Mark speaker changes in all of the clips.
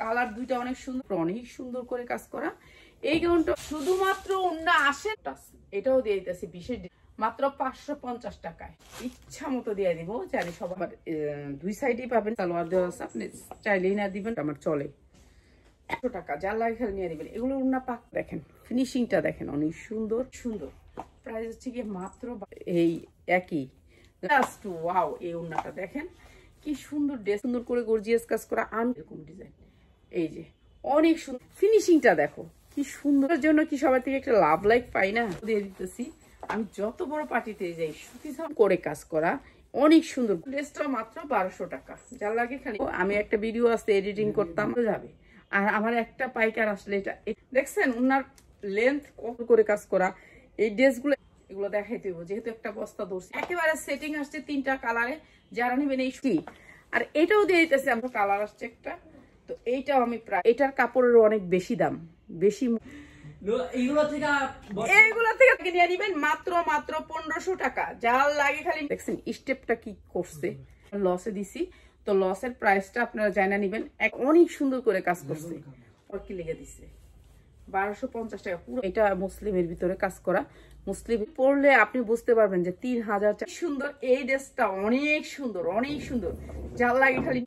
Speaker 1: Colour দুইটা অনেক সুন্দর করে কাজ করা। এই গাউনটা শুধুমাত্র ওন্না আসে, এটাও দিয়ে দিতেছি বিশেষ মাত্র 550 টাকায়। ইচ্ছা মতো দিয়ে দিব, জানি সবার দুই সাইডেই পাবেন। সালোয়ার দেওয়া আছে, আপনি চাইলেই না দিবেন, আমার চলে। 100 টাকা, যার লাগে খেলে নিয়ে দিবেন। এগুলো ওন্না পাক দেখেন, ফিনিশিংটা দেখেন, অনেক সুন্দর। প্রাইস হচ্ছে গিয়ে মাত্র এই একই। জাস্ট ওয়াও, এই ওন্নাটা দেখেন কি সুন্দর, সুন্দর করে গর্জিয়াস কাজ করা, এরকম ডিজাইন। এই যে অনেক সুন্দর ফিনিশিংটা দেখো কি সুন্দর। জন্য কি সবার থেকে একটা লাভ লাইক পাই না, দিয়ে দিতেছি। আমি যত বড় পার্টিতে যাই সুতি করে কাজ করা, অনেক সুন্দর। ড্রেসটা মাত্র 1200 টাকা, যার লাগে খালি। আমি একটা ভিডিও আছে এডিটিং করতাম, যাবে। আর আমার একটা পাইকার আসলে এটা দেখছেন ওনার লেন্থ কত করে কাজ করা। এই ড্রেসগুলো এগুলো দেখাইতে হবে, যেহেতু একটা বস্তা ধরছি। একেবারে সেটিং আসছে 3টা কালারে, যারা নেবেন এই সুতি। আর এটাও দিয়ে দিতেছে, আমার কালার আসছে একটা। তো এইটাও আমি প্রায়, এটার কাপড়ের অনেক বেশি দাম, বেশি। এইগুলো থেকে নিয়ে নিবেন মাত্র 1500 টাকা, যার লাগে খালি। দেখছেন স্টেপটা কি করছে, লসে দিছি তো লসের প্রাইসটা আপনারা জানা নিবেন। অনেক সুন্দর করে কাজ করছে, আর কি লেগে দিছে 1250 টাকা পুরো। এটা মুসলিমের ভিতরে কাজ করা, মুসলিম পরলে আপনি বুঝতে পারবেন যে 3000 সুন্দর। এই ড্রেসটা অনেক সুন্দর, যার লাগে খালি।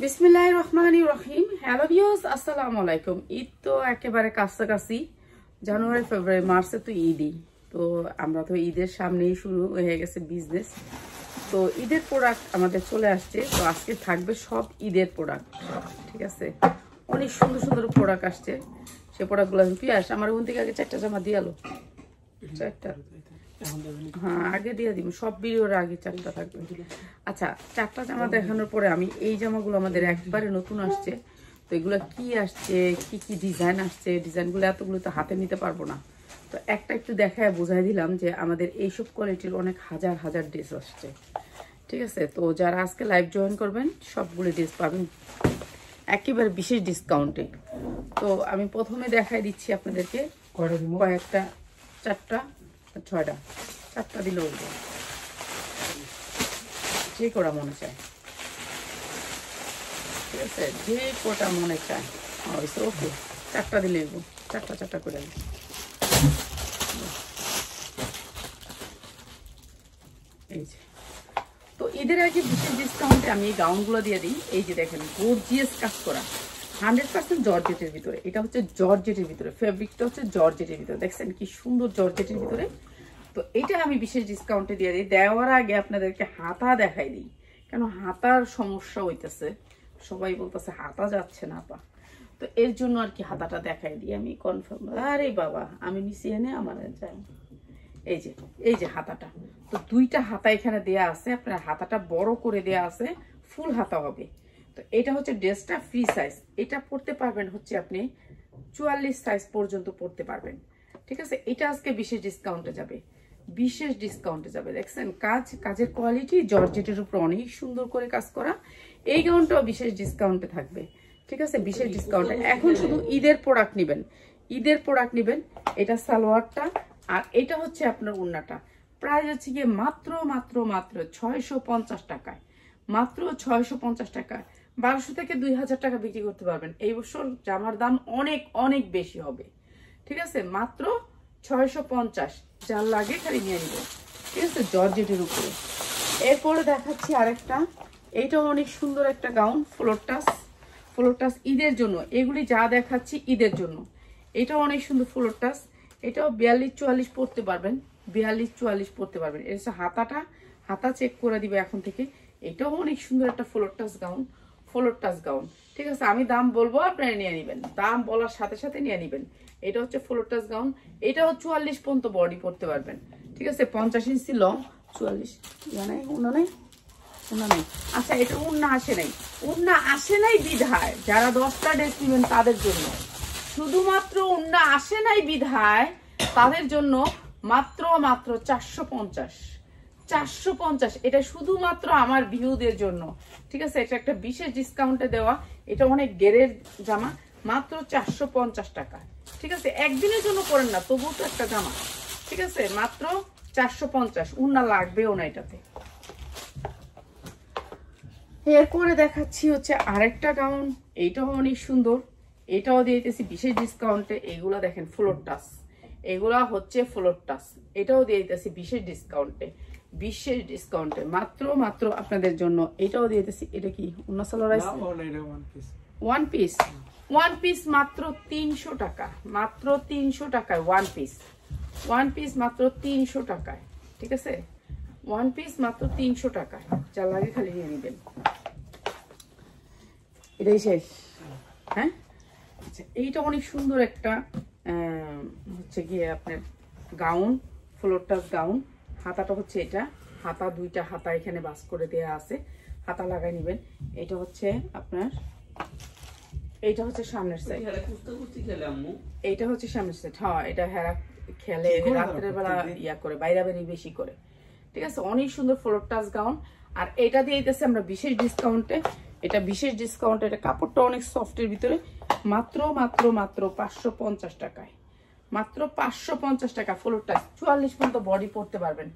Speaker 1: বিসমিল্লাহির রহমানির রহিম। হ্যালো ভিউয়ার্স, আসসালামু আলাইকুম। ঈদ তো একেবারে কাছাকাছি, জানুয়ারি ফেব্রুয়ারি মার্চে তো ঈদই। তো আমরা তো ঈদের সামনেই শুরু হয়ে গেছে বিজনেস। তো ঈদের প্রোডাক্ট আমাদের চলে আসছে। তো আজকে থাকবে সব ঈদের প্রোডাক্ট, ঠিক আছে। অনেক সুন্দর প্রোডাক্ট আসছে, সে প্রোডাক্টগুলো আমি পিয়াস আমার ওখান থেকে আগে 4টা জামা দিয়ে আলো, 4টা। হ্যাঁ, আগে দিয়ে দিব, সব ভিডিওর আগে 4টা থাকবে। আচ্ছা, 4টা জামা দেখানোর পরে আমি এই জামাগুলো আমাদের একবারে নতুন আসছে। তো এগুলো কি আসছে, কি ডিজাইন আসছে, ডিজাইনগুলো এতগুলো তো হাতে নিতে পারবো না। তো একটা একটু দেখায় বোঝাই দিলাম যে আমাদের এইসব কোয়ালিটির অনেক হাজার ড্রেস আসছে, ঠিক আছে। তো যারা আজকে লাইভ জয়েন করবেন সবগুলো ড্রেস পাবেন একেবারে বিশেষ ডিসকাউন্টে। তো আমি প্রথমে দেখাই দিচ্ছি আপনাদেরকে কয়েকটা, 4টা 6টা, 4টা দিলে বলবো, যে কটা মনে চায়, ঠিক আছে, যে কটা মনে চায়। ওকে, 4টা দিলে 4টা করে। এই যে, তো ঈদের আগে বিশেষ ডিসকাউন্টে আমি এই গাউনগুলো দিয়ে দিই। এই যে দেখেন, গর্জিয়াস কাজ করা, 100% জর্জেটের ভিতরে। এটা হচ্ছে জর্জেটের ভিতরে, ফেব্রিকটা হচ্ছে জর্জেটের ভিতরে। দেখছেন কি সুন্দর জর্জেটের ভিতরে। তো এটা আমি বিশেষ ডিসকাউন্টে দিয়ে দিই। দেওয়ার আগে আপনাদেরকে হাতা দেখাই দিই, কেন হাতার সমস্যা হইতেছে, সবাই বলতেছে হাতা যাচ্ছে না পা। তো এর জন্য আর কি হাতাটা দেখাই দিই আমি কনফার্ম। আরে বাবা, আমি নিচে এনে আমার যাই। এই যে হাতাটা, তো 2টা হাতা এখানে দেয়া আছে। আপনার হাতাটা বড় করে দেয়া আছে, ফুল হাতা হবে। তো এটা হচ্ছে ড্রেসটা ফ্রি সাইজ, এটা পরতে পারবেন হচ্ছে আপনি 44 সাইজ পর্যন্ত পরতে পারবেন, ঠিক আছে। এটা আজকে বিশেষ ডিসকাউন্টে যাবে, দেখছেন কাজের কোয়ালিটি জর্জেটের উপর অনেক সুন্দর করে কাজ করা। এই গাউনটাও বিশেষ ডিসকাউন্টে থাকবে, ঠিক আছে, বিশেষ ডিসকাউন্টে। এখন শুধু ঈদের প্রোডাক্ট নিবেন। এটা সালোয়ারটা, আর এটা হচ্ছে আপনার ওড়নাটা। প্রাইস হচ্ছে গিয়ে মাত্র 650 টাকায়, মাত্র 650 টাকায়। 1200 থেকে 2000 টাকা বিক্রি করতে পারবেন। এই বছর জামার দাম অনেক বেশি হবে, ঠিক আছে। মাত্র 650, যার লাগে খালি নিয়ে নিব, ঠিক আছে, জর্জেটের উপরে। এরপরে দেখাচ্ছি আরেকটা, এইটাও অনেক সুন্দর একটা গাউন, ফ্লোর টাচ ঈদের জন্য। এগুলি যা দেখাচ্ছি ঈদের জন্য। এটাও অনেক সুন্দর ফ্লোর টাচ, এটাও 42-44 পরতে পারবেন, 42-44 পরতে পারবেন। এর হাতা চেক করে দিবে এখন থেকে। এটাও অনেক সুন্দর একটা ফ্লোর টাচ গাউন, ঠিক আছে। আমি দাম বলবো, আপনারা নিয়ে নিবেন, দাম বলার সাথে সাথে নিয়ে নিবেন। এটা হচ্ছে ফ্লোর টাচ গাউন, এটাও 44 পর্যন্ত বডি পরতে পারবেন, ঠিক আছে। 50 ইঞ্চি লং, 44 নাই। আচ্ছা, এটা উন্না আসে নাই বিধায় যারা 10টা ড্রেস নিবেন তাদের জন্য, শুধুমাত্র উন্না আসে নাই বিধায় তাদের জন্য মাত্র 450। এটা শুধুমাত্র আমার ভিউদের জন্য, ঠিক আছে। এটা একটা বিশেষ ডিসকাউন্টে দেওয়া। এটা অনেক গেরের জামা, মাত্র 450 টাকা, ঠিক আছে। একদিনের জন্য করেন না, তবুও তো একটা জামা, ঠিক আছে, মাত্র 450। উন্না লাগবেও না এটাতে। এরপরে দেখাচ্ছি হচ্ছে আরেকটা গাউন, এইটাও অনেক সুন্দর, এটাও দিয়ে দিতেছি বিশেষ ডিসকাউন্টে। এইগুলা দেখেন ফ্লোর টাচ, এগুলা হচ্ছে ফ্লোর টাচ, এটাও দিয়ে দিতেছি বিশেষ ডিসকাউন্টে, বিশেষ ডিসকাউন্টে মাত্র মাত্র আপনাদের জন্য। এটাও দিয়ে দিতেছি, এটা কি ওন্না সালোয়ার আছে, ওয়ান পিস, ওয়ান পিস মাত্র 300 টাকা, মাত্র 300 টাকায় ওয়ান পিস, ওয়ান পিস মাত্র 300 টাকায়, ঠিক আছে, ওয়ান পিস মাত্র 300 টাকায়, যা লাগে খালি নিয়ে নেবেন। এটাই শেষ, হ্যাঁ। আচ্ছা, এইটা অনেক সুন্দর একটা হচ্ছে গিয়ে আপনার গাউন, ফ্লোর টাচ গাউন। হাতাটা হচ্ছে এটা, হাতা দুইটা হাতা এখানে বাস করে দেয়া আছে, হাতা লাগাই নেবেন। এটা হচ্ছে আপনার, এইটা হচ্ছে সামনের সাইড, এইটা হচ্ছে সামনের সাইড। হ্যাঁ, এটা হেরা খেলে রাত্রের বেলা ইয়া করে, বাইরে বেরি বেশি করে, ঠিক আছে। অনেক সুন্দর ফ্লোর টাচ গাউন। আর এটা দিয়ে দিতেছি আমরা বিশেষ ডিসকাউন্টে, এটা বিশেষ ডিসকাউন্টে, এটা কাপড়টা অনেক সফটের ভিতরে, মাত্র মাত্র মাত্র 550 টাকায়, মাত্র 550 টাকা। ফ্লোর টাচ 44 পর্যন্ত বডি পরতে পারবেন,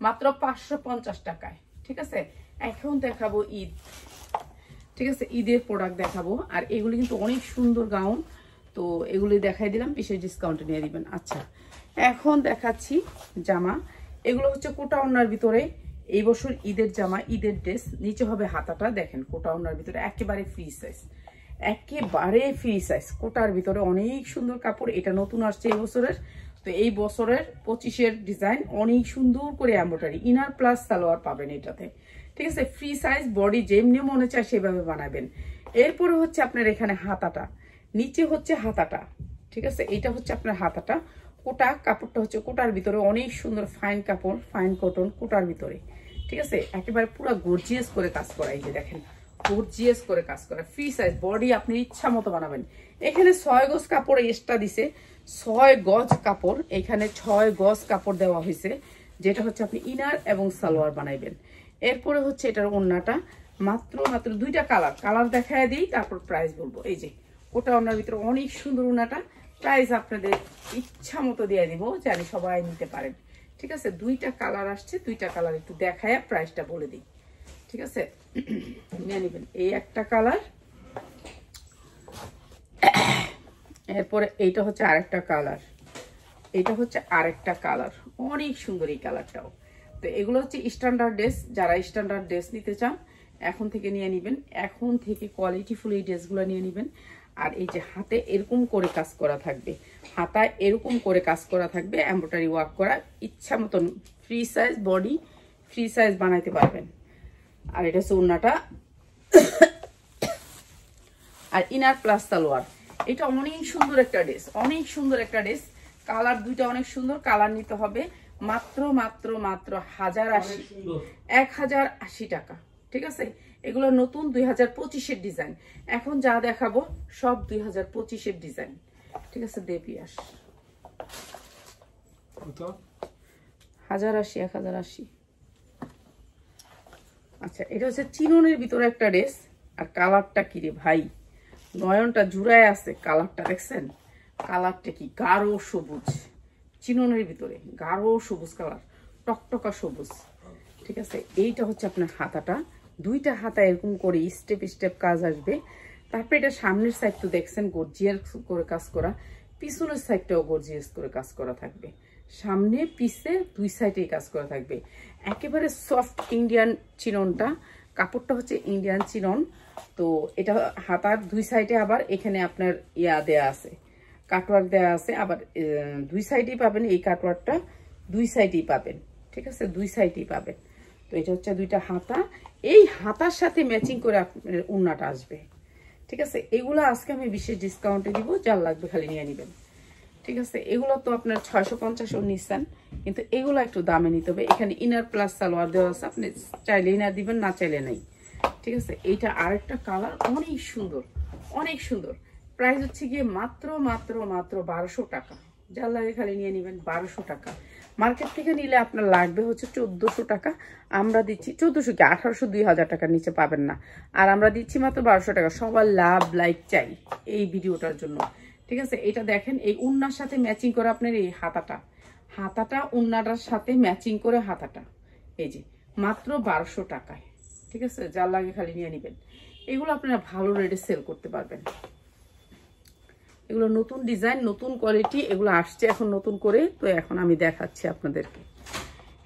Speaker 1: মাত্র 550 টাকায়, ঠিক আছে। এখন দেখাবো ঈদ, ঠিক আছে, ঈদের প্রোডাক্ট দেখাবো। আর এগুলি কিন্তু অনেক সুন্দর গাউন, তো এগুলি দেখাই দিলাম, বিশেষ ডিসকাউন্টে নিয়ে দিবেন। আচ্ছা, এখন দেখাচ্ছি জামা। এগুলো হচ্ছে কোটা ওড়নার ভিতরে, এই বছর ঈদের জামা, ঈদের ড্রেস। নিচে হবে হাতাটা, দেখেন কোটা ওড়নার ভিতরে একেবারে ফ্রি সাইজ, একেবারে ফ্রি সাইজ, কোটার ভিতরে অনেক সুন্দর কাপড়। এটা নতুন আসছে এই বছরের, তো এই বছরের 25-এর ডিজাইন, অনেক সুন্দর করে এমব্রয়ডারি, ইনার প্লাস সালোয়ার পাবেন এটাতে, ঠিক আছে। ফ্রি সাইজ, বডি যেমনি মনে চায় সেভাবে বানাবেন। এরপরে হচ্ছে আপনার এখানে হাতাটা, নিচে হচ্ছে হাতাটা, ঠিক আছে। এইটা হচ্ছে আপনার হাতাটা, কোটা কাপড়টা হচ্ছে কোটার ভিতরে অনেক সুন্দর ফাইন কাপড়, ফাইন কটন কোটার ভিতরে, ঠিক আছে। একেবারে পুরো গর্জিয়াস করে কাজ করা, এই যে দেখেন গর্জিয়াস করে কাজ করা, ফ্রি সাইজ, বডি আপনি ইচ্ছা মতো বানাবেন। এখানে 6 গজ কাপড় এক্সট্রা দিছে, 6 গজ কাপড়, এখানে 6 গজ কাপড় দেওয়া হয়েছে, যেটা হচ্ছে আপনি ইনার এবং সালোয়ার বানাইবেন। এরপরে হচ্ছে এটার ওড়নাটা, মাত্র মাত্র দুইটা কালার দেখায় দিই, তারপর প্রাইস বলবো। এই যে ওটা ওড়নার ভিতরে অনেক সুন্দর ওড়নাটা, প্রাইস আপনাদের ইচ্ছা মতো দিয়ে দিব, জানি সবাই নিতে পারেন, ঠিক আছে। দুইটা কালার আসছে, দুইটা কালার একটু দেখায় প্রাইসটা বলে দিই, ঠিক আছে, নিয়ে নেবেন। এই একটা কালার, এরপরে এইটা হচ্ছে আরেকটা কালার, এইটা হচ্ছে আরেকটা কালার, অনেক সুন্দর এই কালারটাও। তো এগুলো হচ্ছে স্ট্যান্ডার্ড ড্রেস, যারা স্ট্যান্ডার্ড ড্রেস নিতে চান এখন থেকে নিয়ে নেবেন, এখন থেকে কোয়ালিটিফুল এই ড্রেসগুলো নিয়ে নেবেন। আর এই যে হাতে এরকম করে কাজ করা থাকবে, হাতায় এরকম করে কাজ করা থাকবে, এমব্রয়ডারি ওয়ার্ক করা, ইচ্ছা মতন free size, body free size বানাইতে পারবেন। আর এটা হচ্ছে ওড়নাটা, আর ইনার প্লাস সালোয়ার। এটা অনেক সুন্দর একটা ড্রেস, অনেক সুন্দর একটা ড্রেস, কালার দুইটা অনেক সুন্দর। কালার নিতে হবে মাত্র মাত্র মাত্র 1080 টাকা, ঠিক আছে। এগুলো নতুন 2025-এর ডিজাইন, এখন যা দেখাবো সব 2025-এর ডিজাইন, ঠিক আছে। দেপিয়াস 1080। আচ্ছা, এটা হচ্ছে চিননের ভিতরে একটা ড্রেস, আর কালারটা কি রে ভাই, নয়নটা জুড়ায় আছে, কালারটা দেখছেন, কালারটা কি গাঢ় সবুজ, চিননের ভিতরে গাঢ় সবুজ কালার, টকটকা সবুজ, ঠিক আছে। এইটা হচ্ছে আপনার হাতাটা, দুইটা হাতা এরকম করে স্টেপ স্টেপ কাজ আসবে। তারপরে এটা সামনের সাইড তো দেখছেন গর্জিয়াস করে কাজ করা, পিছনের সাইডটাও গর্জিয়াস করে কাজ করা থাকবে, সামনে পিছে দুই সাইডেই কাজ করা থাকবে। একেবারে সফট ইন্ডিয়ান চিননটা, কাপড়টা হচ্ছে ইন্ডিয়ান চিনন। তো এটা হাতার দুই সাইডে আবার এখানে আপনার ইয়া দেয়া আছে, কাটওয়ার্ক দেওয়া আছে, আবার দুই সাইডেই পাবেন, এই কাটওয়ার্কটা দুই সাইডেই পাবেন, ঠিক আছে, দুই সাইডেই পাবেন। তো এটা হচ্ছে দুইটা হাতা, এই হাতার সাথে ম্যাচিং করে আপনার ওড়নাটা আসবে, ঠিক আছে। এগুলো আজকে আমি বিশেষ ডিসকাউন্টে দিব, যার লাগবে খালি নিয়ে নেবেন, ঠিক আছে। এগুলো তো আপনার 650 নিচ্ছেন, কিন্তু এগুলো একটু দামে নিতে হবে। এখানে ইনার প্লাস সালোয়ার দেওয়া আছে, আপনি চাইলে ইনার দিবেন, না চাইলে নাই, ঠিক আছে। এইটা আরেকটা কালার, অনেক সুন্দর, অনেক সুন্দর। প্রাইস হচ্ছে গিয়ে মাত্র মাত্র মাত্র 1200 টাকা, যার লাগে খালি নিয়ে নেবেন 1200 টাকা। মার্কেট থেকে নিলে আপনার লাগবে হচ্ছে 1400 টাকা, আমরা দিচ্ছি 1400 কি 1800, 2000 টাকার নিচে পাবেন না, আর আমরা দিচ্ছি মাত্র 1200 টাকা। সবার লাভ লাইক চাই এই ভিডিওটার জন্য, ঠিক আছে। এটা দেখেন, এই ওড়নার সাথে ম্যাচিং করে আপনার এই হাতাটা, হাতাটা ওড়নাটার সাথে ম্যাচিং করে হাতাটা, এই যে মাত্র 1200 টাকায়, ঠিক আছে, যার লাগে খালি নিয়ে নেবেন। এগুলো আপনারা ভালো রেটে সেল করতে পারবেন। এগুলো নতুন ডিজাইন, নতুন কোয়ালিটি, এগুলো আসছে এখন নতুন করে, তো এখন আমি দেখাচ্ছি আপনাদেরকে।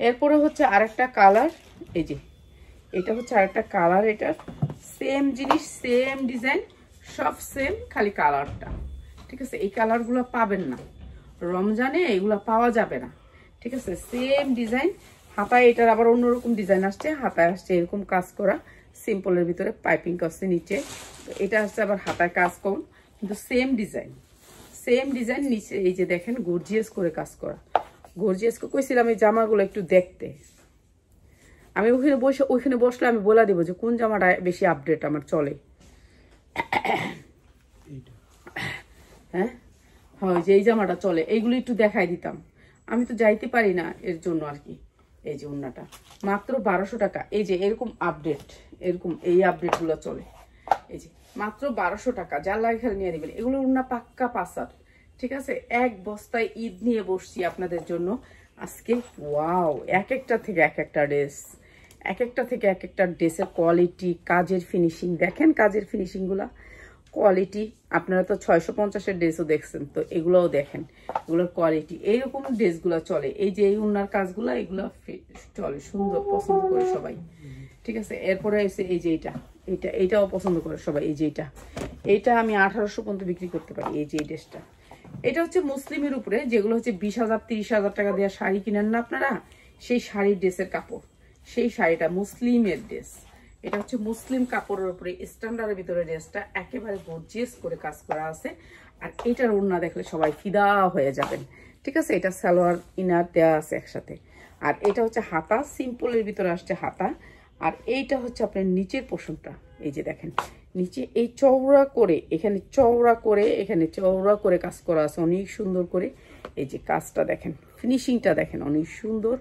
Speaker 1: এরপরে হচ্ছে আরেকটা কালার, এই যে এটা হচ্ছে আরেকটা কালার, এটার সেম জিনিস, সেম ডিজাইন, সব সেম, খালি কালারটা, ঠিক আছে। এই কালারগুলো পাবেন না রমজানে, এগুলো পাওয়া যাবে না, ঠিক আছে। সেম ডিজাইন, হাতায় এটার আবার অন্যরকম ডিজাইন আসছে, হাতায় আসছে এরকম কাজ করা, সিম্পলের ভিতরে পাইপিং করছে নিচে, তো এটা আসছে আবার হাতায় কাজ কম, কিন্তু সেম ডিজাইন, সেম ডিজাইন। নিচে এই যে দেখেন গর্জিয়াস করে কাজ করা। গর্জিয়াসকে কইছিলাম এই জামাগুলো একটু দেখতে, আমি ওইখানে বসলে আমি বলে দেবো যে কোন জামাটা বেশি আপডেট আমার চলে। হ্যাঁ হ্যাঁ, যে এই জামাটা চলে, এইগুলো একটু দেখাই দিতাম, আমি তো যাইতে পারি না এর জন্য আর কি। এই যে ওন্নাটা মাত্র 1200 টাকা, এই যে এরকম আপডেট, এরকম এই আপডেটগুলো চলে, এই যে মাত্র 1200 টাকা, যার লাগে খালি নিয়ে নেবেন। এগুলো ওন্না পাক্কা পাসার, ঠিক আছে। এক বস্তায় ঈদ নিয়ে বসছি আপনাদের জন্য আজকে। ওয়াও, এক একটা থেকে এক একটা ড্রেস, এক একটা থেকে এক একটা ড্রেসের কোয়ালিটি, কাজের ফিনিশিং দেখেন, কাজের ফিনিশিংগুলা কোয়ালিটি। আপনারা তো 650-এর ড্রেসও দেখছেন, তো এগুলোও দেখেন, এগুলোর কোয়ালিটি। এইরকম ড্রেসগুলো চলে, এই যে এই উন্নার কাজগুলো, এগুলো চলে সুন্দর, পছন্দ করে সবাই, ঠিক আছে। এরপরে এসে এই যে এইটাও পছন্দ করে সবাই। এই যে এইটা আমি 1800 পর্যন্ত বিক্রি করতে পারি। এই যে এই ড্রেসটা, এটা হচ্ছে মুসলিমের উপরে, যেগুলো হচ্ছে 20,000-30,000 টাকা দিয়ে শাড়ি কিনেন না আপনারা, সেই শাড়ির ড্রেসের কাপড়, সেই শাড়িটা মুসলিমের ড্রেস। এটা হচ্ছে মুসলিম কাপড়ের উপরে স্ট্যান্ডার্ডের ভিতরে ড্রেসটা একেবারে গর্জিয়াস করে কাজ করা আছে। আর এটার ওড়না দেখলে সবাই ফিদা হয়ে যাবেন, ঠিক আছে। এটা সালোয়ার ইনার দেওয়া আছে একসাথে। আর এটা হচ্ছে হাতা, সিম্পলের ভিতরে আসছে হাতা। আর এইটা হচ্ছে আপনার নিচের পোর্শনটা, এই যে দেখেন নিচে এই চওড়া করে, এখানে চওড়া করে, এখানে চওড়া করে কাজ করা আছে অনেক সুন্দর করে। এই যে কাজটা দেখেন, ফিনিশিংটা দেখেন, অনেক সুন্দর।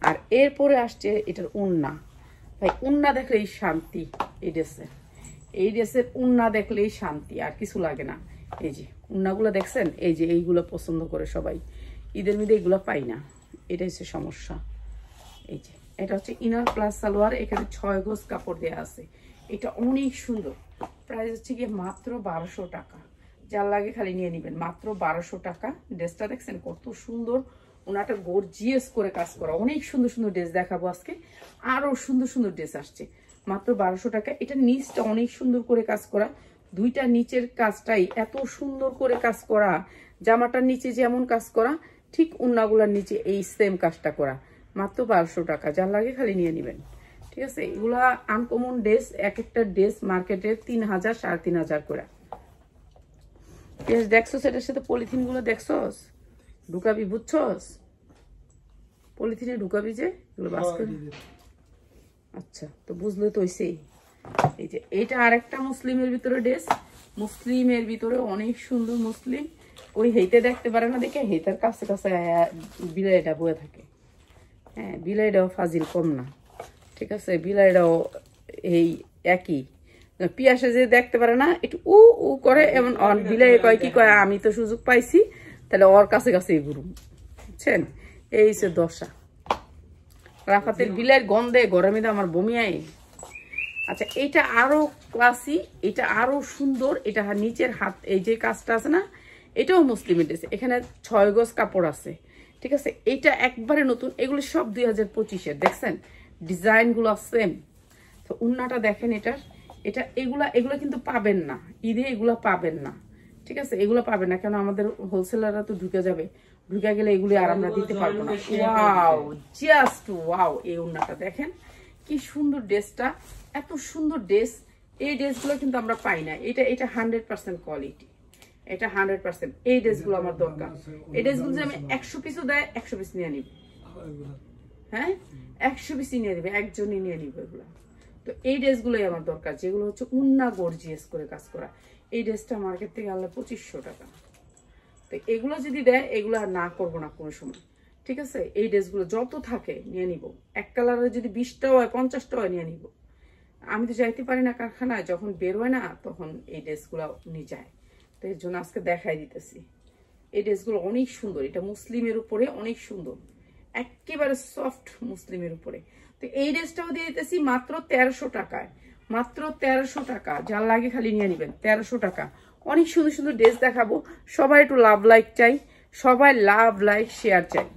Speaker 1: আর এরপরে আসছে এটার ওড়না, ভাই ওড়না দেখলেই শান্তি। এই ড্রেসের ওড়না দেখলেই শান্তি, আর কিছু লাগে না। এই যে ওড়নাগুলো দেখছেন, এই যে এইগুলো পছন্দ করে সবাই, ঈদের মধ্যে এগুলো পাই না, এটা হচ্ছে সমস্যা। এই যে এটা হচ্ছে ইনার প্লাস সালোয়ার, এখানে 6 গজ কাপড় দেওয়া আছে। এটা অনেক সুন্দর, প্রাইস হচ্ছে গিয়ে মাত্র 1200 টাকা, যার লাগে খালি নিয়ে নেবেন, মাত্র 1200 টাকা। ড্রেসটা দেখছেন কত সুন্দর, ওনাটা গর্জিয়াস করে কাজ করা, অনেক সুন্দর সুন্দর ড্রেস দেখাবো আজকে, আরো সুন্দর সুন্দর ড্রেস আসছে মাত্র 1200 টাকা। এটা নিচটা অনেক সুন্দর করে কাজ করা, দুইটা নিচের কাজটাই এত সুন্দর করে কাজ করা, জামাটার নিচে যেমন কাজ করা ঠিক ওন্নাগুলার নিচে এই সেম কাজটা করা, মাত্র 1200 টাকা, যার লাগে খালি নিয়ে নেবেন, ঠিক আছে। এগুলা আনকমন ড্রেস, এক একটা ড্রেস মার্কেটে 3000 3500 করে। দেখছো সেটার সাথে পলিথিন গুলো দেখছস, ঢুকাবি, বুঝছস, পলিথিনে ঢুকাবি যে এগুলো বাস করে। আচ্ছা, তো বুঝলে তো সেই। এই যে এটা আরেকটা মুসলিমের ভিতরে ড্রেস, মুসলিমের ভিতরে অনেক সুন্দর মুসলিম। ওই হেইতে দেখতে পারে না দেখে হেইতার কাছে কাছে বিলাইটা বয়ে থাকে। হ্যাঁ, বিলাইটাও ফাজিল কম না, ঠিক আছে। বিলাইটাও এই একই, পিয়াসে যে দেখতে পারে না একটু উ উ করে, এমন বিলাই কয় কি কয়, আমি তো সুযোগ পাইছি তাহলে ওর কাছে কাছেই ঘুরুম, বুঝছেন। এই হচ্ছে দশা, রাফাতের বিলাইয়ের গন্ধে গরমে তো আমার বমি আয়। আচ্ছা, এটা আরো ক্লাসি, এটা আরো সুন্দর। এটা নিচের হাত এই যে কাজটা আছে না, এটাও মুসলিমের ড্রেস, এখানে 6 গজ কাপড় আছে, ঠিক আছে। এটা একবারে নতুন, এগুলো সব 2025-এর, দেখছেন ডিজাইনগুলো সেম। তো উন্নাটা দেখেন এটা এগুলা কিন্তু পাবেন না ঈদে, এগুলা পাবেন না, ঠিক আছে। এগুলো পাবেন না, কেন আমাদের হোলসেলাররা তো ঢুকে যাবে, ঢুকে গেলে এগুলি আর আমরা দিতে পারবো না। ওয়াও, জাস্ট ওয়াও, এই উন্নাটা দেখেন কি সুন্দর, ড্রেসটা এত সুন্দর ড্রেস। এই ড্রেসগুলো কিন্তু আমরা পাই না, এটা 100% কোয়ালিটি, এটা 100%। এই ড্রেসগুলো আমার দরকার, এই ড্রেসগুলো যে আমি 100 পিসও দেয় 100 পিস নিয়ে নিব, হ্যাঁ 100 পিসই নিয়ে নিবে, একজনই নিয়ে নিবে এগুলো। তো এই ড্রেসগুলোই আমার দরকার, যেগুলো হচ্ছে উন্না গর্জিয়াস করে কাজ করা। এই ড্রেসটা মার্কেট থেকে আনলে 2500 টাকা। তো এগুলো যদি দেয়, এগুলো আর না করবো না কোনো সময়, ঠিক আছে। এই ড্রেসগুলো যত থাকে নিয়ে নিব, এক কালারে যদি 20টা হয় 50টা হয় নিয়ে নিব। আমি তো যাইতে পারি না কারখানায়, যখন বেরোয় না তখন এই ড্রেসগুলো নিয়ে যায়, তো এর জন্য আজকে দেখাই দিতেছি। এই ড্রেসগুলো অনেক সুন্দর, এটা মুসলিমের উপরে অনেক সুন্দর, একেবারে সফট মুসলিমের উপরে। তো তো এই ড্রেসটাও দিয়ে দিতেছি মাত্র 1300 টাকায়, মাত্র 1300 টাকা। যার লাগে খালি নিয়ে নেবেন, 1300 টাকা। অনেক সুন্দর সুন্দর ড্রেস দেখাবো, সবাই একটু লাভ লাইক চাই, সবাই লাভ লাইক শেয়ার চাই,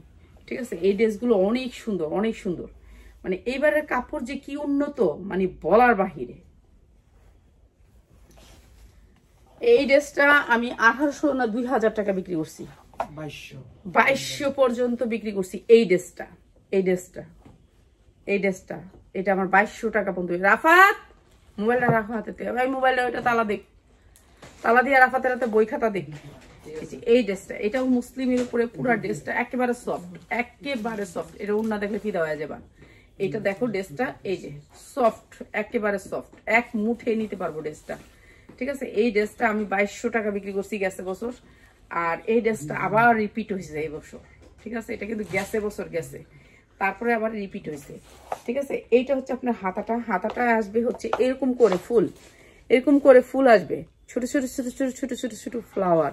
Speaker 1: ঠিক আছে। এই ড্রেসগুলো অনেক সুন্দর, অনেক সুন্দর, মানে এইবারের কাপড় যে কি উন্নত মানে বলার বাহিরে। এই ড্রেসটা আমি 1800 না 2000 টাকা বিক্রি করছি, 2200 পর্যন্ত বিক্রি করছি। এই ড্রেসটা, এই ড্রেসটা, এই ড্রেসটা, এটা আমার 2200 টাকা পর্যন্ত। রাফাত মোবাইলটা রাখো হাতে, ভাই মোবাইলটা ওইটা তালা দেখ, তালা দিয়ে রাফাতের হাতে বই খাতা দেখ। এই ড্রেসটা, এটাও মুসলিমের উপরে পুরো ড্রেসটা একেবারে সফট, একেবারে সফট। এটা ওড়না দেখলে ফিদা হয়ে যাবে। এটা দেখো ড্রেসটা, এই যে সফট, একেবারে সফট, এক মুঠে নিতে পারবো ড্রেসটা, ঠিক আছে। এই ড্রেসটা আমি 2200 টাকা বিক্রি করছি গেছে বছর, আর এই ড্রেসটা আবার রিপিট হয়েছে এই বছর, ঠিক আছে। এটা কিন্তু গেছে বছর গেছে, তারপরে আবার রিপিট হয়েছে, ঠিক আছে। এইটা হচ্ছে আপনার হাতাটা, হাতাটা আসবে হচ্ছে এরকম করে ফুল, এরকম করে ফুল আসবে, ছোট ছোট ছোট ছোট ছোট ছোট ছোট ফ্লাওয়ার,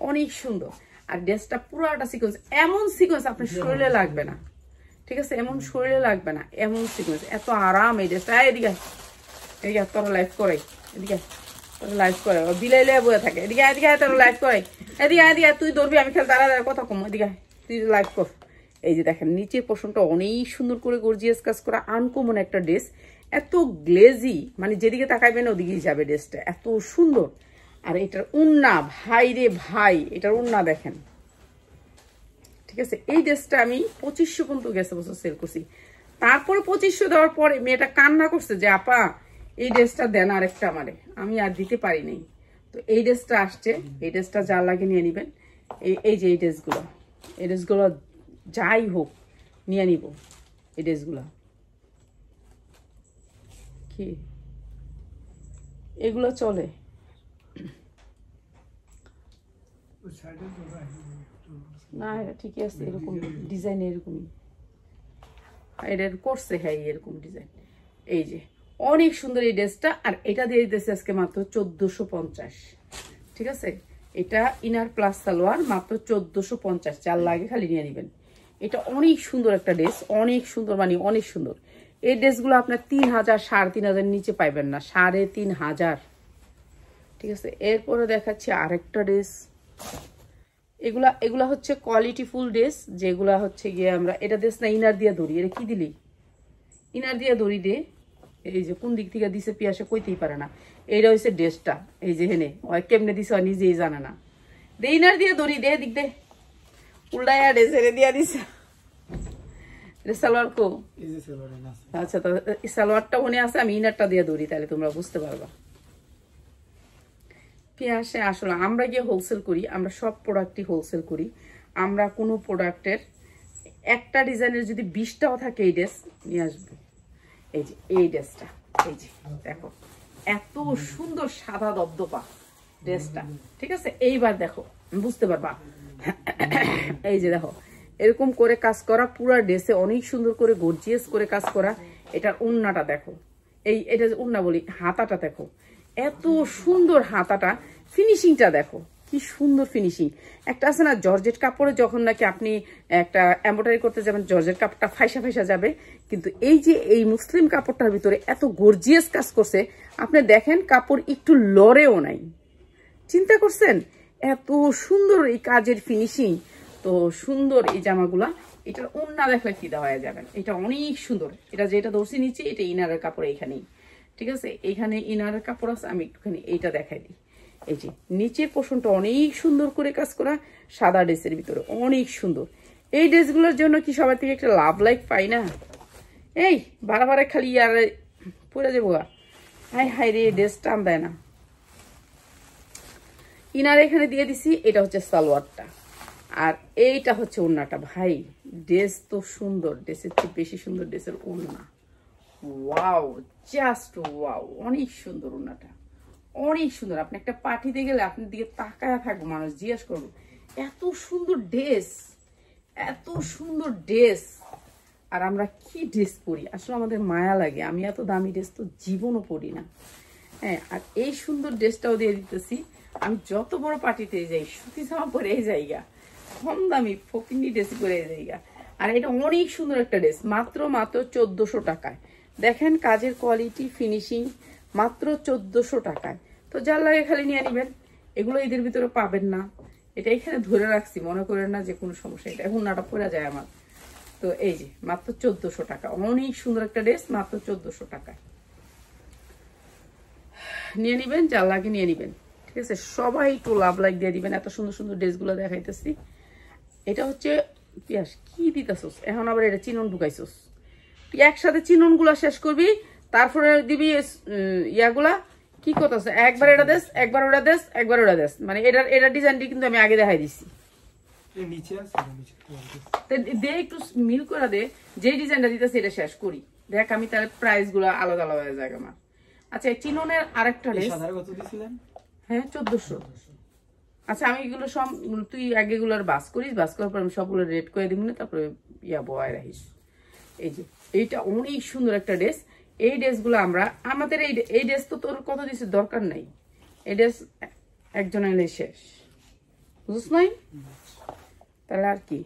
Speaker 1: অনেক সুন্দর। আর ড্রেসটা পুরোটা সিকোয়েন্স, এমন সিকোয়েন্স আপনার শরীরে লাগবে না, ঠিক আছে, এমন শরীরে লাগবে না, এমন সিকোয়েন্স, এত আরাম এই ড্রেসটা। এদিকে এদিকে তোরা লাইভ করে, এদিকে তোরা লাইভ করে, বিলাইলে বয়ে থাকে, এদিকে এদিকে তোরা লাইভ করে, এদিকে এদিকে তুই ধরবি, আমি খেলে দাঁড়া দাঁড়া কথা কম, এদিকে তুই লাইভ কর। এই যে দেখেন নিচের পোর্শনটা অনেক সুন্দর করে গর্জিয়াস কাজ করা, আনকমন একটা ড্রেস, এত গ্লেজি, মানে যেদিকে তাকাইবেন ওদিকেই যাবে ড্রেসটা, এত সুন্দর। আর এটার উন্না ভাই রে ভাই, এটার উন্না দেখেন, ঠিক আছে। এই ড্রেসটা আমি 2500 পর্যন্ত গেছে বছর সেল করছি, তারপরে 2500 দেওয়ার পরে মেয়েটা কান্না করছে যে আপা এই ড্রেসটা দেন আরেকটা আমারে, আমি আর দিতে পারি নাই। তো এই ড্রেসটা আসছে, এই ড্রেসটা যার লাগে নিয়ে নিবেন। এই যে এই ড্রেসগুলো, এই ড্রেসগুলো যাই হোক নিয়ে নিব, এই ড্রেসগুলো কি এগুলো চলে। না এটা ঠিকই আছে, এরকম ডিজাইন এরকমই এটা করছে, হ্যাঁ এরকম ডিজাইন। এই যে অনেক সুন্দর এই ড্রেসটা, আর এটা দিয়ে দিতেছে আজকে মাত্র 1450, ঠিক আছে। এটা ইনার প্লাস সালোয়ার, মাত্র 1450, যার লাগে খালি নিয়ে নেবেন। এটা অনেক সুন্দর একটা ড্রেস, অনেক সুন্দর, মানে অনেক সুন্দর। এই ড্রেসগুলো আপনার 3000 3500 নিচে পাইবেন না, 3500, ঠিক আছে। এরপরে দেখাচ্ছি আরেকটা ড্রেস, এগুলা এগুলা হচ্ছে কোয়ালিটি ফুল ড্রেস, যেগুলা হচ্ছে গিয়ে আমরা এটা ড্রেস না ইনার দিয়ে ধরি, এটা কি দিলি ইনার দিয়ে দড়ি দে, এই যে কোন দিক থেকে দিছে পিয়াসে কইতেই পারে না। এইটা হচ্ছে ড্রেসটা, এই যে হেনে ওই কেমনে দিছে নিজেই জানে না। দে ইনার দিয়ে দড়ি দে, দিক দে উল্টায়া ড্রেসে দিয়া দিছে। সালোয়ার কো, আচ্ছা তো সালোয়ারটা মনে আছে, আমি ইনারটা দিয়ে দড়ি, তাহলে তোমরা বুঝতে পারবা। পিয়াসে আসলে আমরা গিয়ে হোলসেল করি, আমরা সব প্রোডাক্টই হোলসেল করি। আমরা কোনো প্রোডাক্টের একটা ডিজাইনের যদি 20টাও থাকে এই ড্রেস নিয়ে আসবো। এই যে এই ড্রেসটা, এই যে দেখো এত সুন্দর সাদা দবদবা ড্রেসটা, ঠিক আছে। এইবার দেখো বুঝতে পারবা, এই যে দেখো এরকম করে কাজ করা, পুরা ড্রেসে অনেক সুন্দর করে গর্জিয়াস করে কাজ করা। এটার ওড়নাটা দেখো, এই এটা ওড়না বলি, হাতাটা দেখো এত সুন্দর, হাতাটা ফিনিশিংটা দেখো কি সুন্দর ফিনিশিং। একটা আছে না জর্জেট কাপড়ে যখন নাকি আপনি একটা এমব্রয়ডারি করতে যাবেন জর্জেট কাপড়টা ফাইসা ফাইসা যাবে, কিন্তু এই যে এই মুসলিম কাপড়টার ভিতরে এত গর্জিয়াস কাজ করছে, আপনি দেখেন কাপড় একটু লড়েও নাই, চিন্তা করছেন এত সুন্দর এই কাজের ফিনিশিং। তো সুন্দর এই জামাগুলা, এটার ওড়না দেখলে ফিদা হয়ে যাবেন, এটা অনেক সুন্দর। এটা যেটা ধরছি নিচে, এটা ইনারের কাপড় এইখানেই, ঠিক আছে। এইখানে ইনারের কাপড় আছে, আমি একটুখানি এইটা দেখাই দিই। এই যে নিচের পোর্শনটা অনেক সুন্দর করে কাজ করা, সাদা ড্রেসের ভিতরে অনেক সুন্দর। এই ড্রেসগুলোর জন্য কি সবার থেকে একটা লাভ লাইক পাই না? এই বারে খালি আর পরে যাবো, হাই হাই রে ড্রেস টান দেয় না। ইনার এখানে দিয়ে দিছি, এটা হচ্ছে সালোয়ারটা, আর এইটা হচ্ছে ওড়নাটা। ভাই ড্রেস তো সুন্দর, ড্রেসের চেয়ে বেশি সুন্দর ড্রেসের ওড়না। ওয়াও, জাস্ট ওয়াও, অনেক সুন্দর ওড়নাটা, অনেক সুন্দর। আপনি একটা পার্টিতে গেলে আপনার দিকে তাকায় থাকবো, মানুষ জিজ্ঞেস করবো এত সুন্দর ড্রেস, এত সুন্দর ড্রেস। আর আমরা কি ড্রেস পরি, আসলে আমাদের মায়া লাগে। আমি এত দামি ড্রেস তো জীবনও পরি না, হ্যাঁ। আর এই সুন্দর ড্রেসটাও দিয়ে দিতেছি। আমি যত বড় পার্টিতে যাই সুতি জামা পরে এই জায়গা, কম দামি ফকিনি ড্রেস পরে এই জায়গা। আর এটা অনেক সুন্দর একটা ড্রেস, মাত্র 1400 টাকায়। দেখেন কাজের কোয়ালিটি, ফিনিশিং, মাত্র 1400 টাকায়। তো যার লাগে খালি নিয়ে নিবেন, এগুলো ঈদের ভিতরে পাবেন না। এটা এখানে ধরে রাখছি, মনে করেন না যে কোনো সমস্যা, এটা এখন নাটা পড়া যায় আমার। তো এই যে মাত্র 1400 টাকা, অনেক সুন্দর একটা ড্রেস, মাত্র 1400 টাকায় নিয়ে নিবেন, যার লাগে নিয়ে নিবেন। ঠিক আছে, সবাই একটু লাভ লাইক দিয়ে দিবেন, এত সুন্দর সুন্দর ড্রেসগুলো দেখাইতেছি। এটা হচ্ছে পিয়াস কি দিতেছস, এখন আবার এটা চিনন ঢুকাইছস। তুই একসাথে চিনন গুলা শেষ করবি, তারপরে দিবি ইয়াগুলা। কি করতেছে, একবার এটা দেশ, একবার ওটা দেশ, একবার ওটা দেশ, মানে এটার ডিজাইনটি কিন্তু আমি আগে দেখাই দিছি। দে একটু মিল করে দে, যে ডিজাইনটা দিতেছে এটা শেষ করি। দেখ আমি তাহলে প্রাইস গুলা আলাদা আলাদা হয়ে যায় আমার। আচ্ছা, চিননের আরেকটা ড্রেস, হ্যাঁ 1400। আচ্ছা আমি এগুলো সব, তুই আগে এগুলোর বাস করিস, বাস করার পর আমি সবগুলো রেড করে দিব না, তারপরে ইয়া বয় রাখিস। এই যে এইটা অনেক সুন্দর একটা ড্রেস। এই ড্রেসগুলো আমরা আমাদের এই ড্রেস তো তোর কত দিচ্ছে দরকার নাই, এই ড্রেস একজন এলে শেষ, বুঝছ নাই? তাহলে আর কি,